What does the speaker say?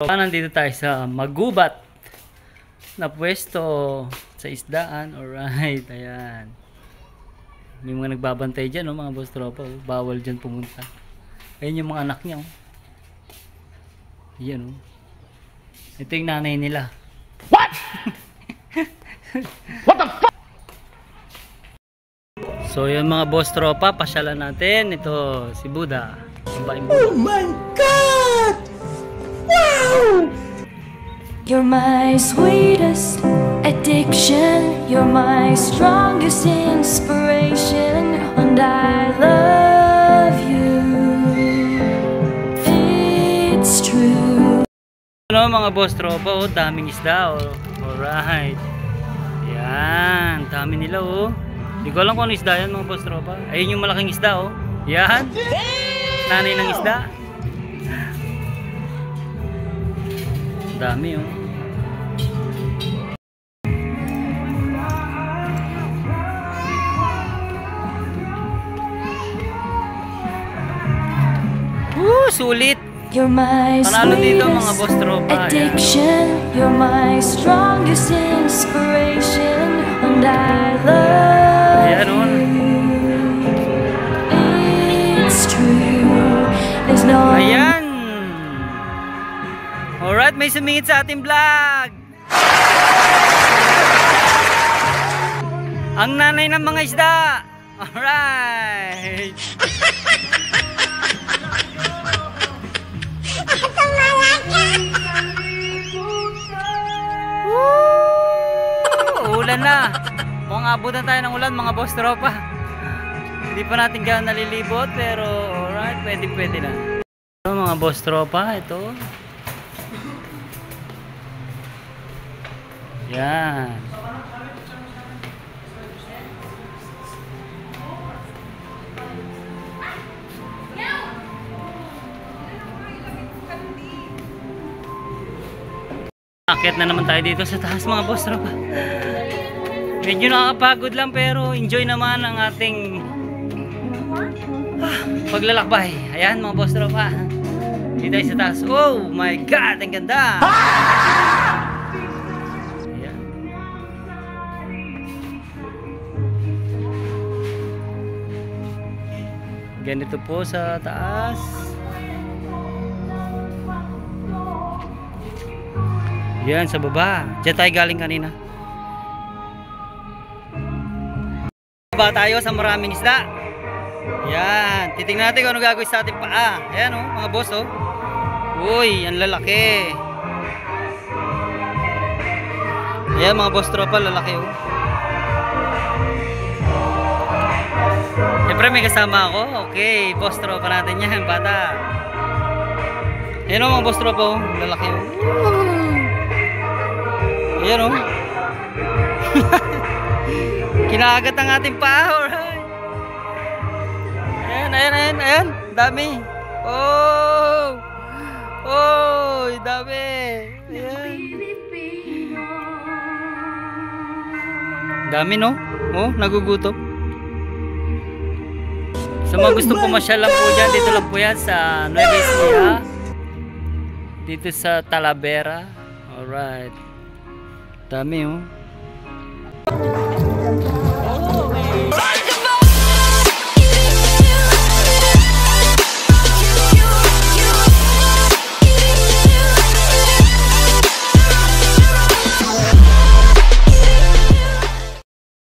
Nandito tayo sa magubat na pwesto sa isdaan. Alright, ayan. May mga nagbabantay dyan, mga boss tropa. Bawal dyan pumunta. Ayan yung mga anak niya. Ayan. Ito yung nanay nila. What? What the fuck? So yun mga boss tropa, pasyalan natin. Ito si Buddha. Oh my God! Wow! You're my sweetest addiction. You're my strongest inspiration. And I love you. It's true. Ano mga boss tropa, daming isda. Alright. Yan, dami nila Hindi ko alam kung ano isda yan mga boss tropa. Ayun yung malaking isda Yan. Nanay ng isda. Dami sulit. You're my panalo dito mga boss tropa. Addiction. You're my strongest inspiration. And I love you. It's true. There's no. Ayan. Alright, may sumingit sa ating vlog. Ang nanay ng mga isda. Alright. Ulan na. Mukhang abutan tayo ng ulan mga boss tropa. Hindi pa natin gano'n nalilibot pero alright, pwede na. So, mga boss tropa, ito. Yan. Akit na naman tayo dito sa taas mga boss tropa. Medyo nakakapagod lang pero enjoy naman ang ating paglalakbay. Ayan mga boss tropa. Dito tayo sa taas. Oh my God, ang ganda. Ayan. Ganito po sa taas. Yan sa baba. Diyan tayo galing kanina. Baba tayo sa maraming isda. Yan. Titingnan natin kung ano gagawin sa ating paa. Ayan mga boss Uy, ang lalaki. Ayan mga boss tropa, lalaki Siyempre may kasama ako. Okay, boss tropa natin yan, bata. Ayan mga boss tropa lalaki Ayan Kinagat ang ating paa. Alright. Ayan. Dami. Dami. Ayan. Dami nagugutom. Sa mga gustong pumasyal lang po dyan, dito lang po yan sa Nueva Ecija. Dito sa Talavera. Alright. Dami